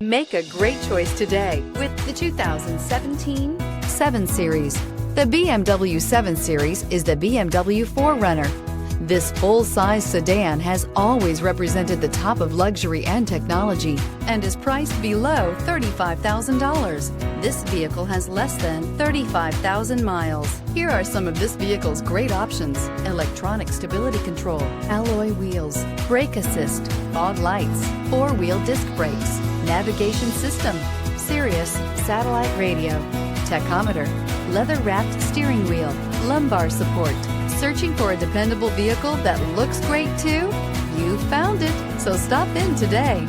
Make a great choice today with the 2017 7 Series. The BMW 7 Series is the BMW 4Runner. This full-size sedan has always represented the top of luxury and technology and is priced below $35,000. This vehicle has less than 35,000 miles. Here are some of this vehicle's great options: electronic stability control, alloy wheels, brake assist, fog lights, four-wheel disc brakes, navigation system, Sirius satellite radio, tachometer, leather-wrapped steering wheel, lumbar support. Searching for a dependable vehicle that looks great too? You found it, so stop in today.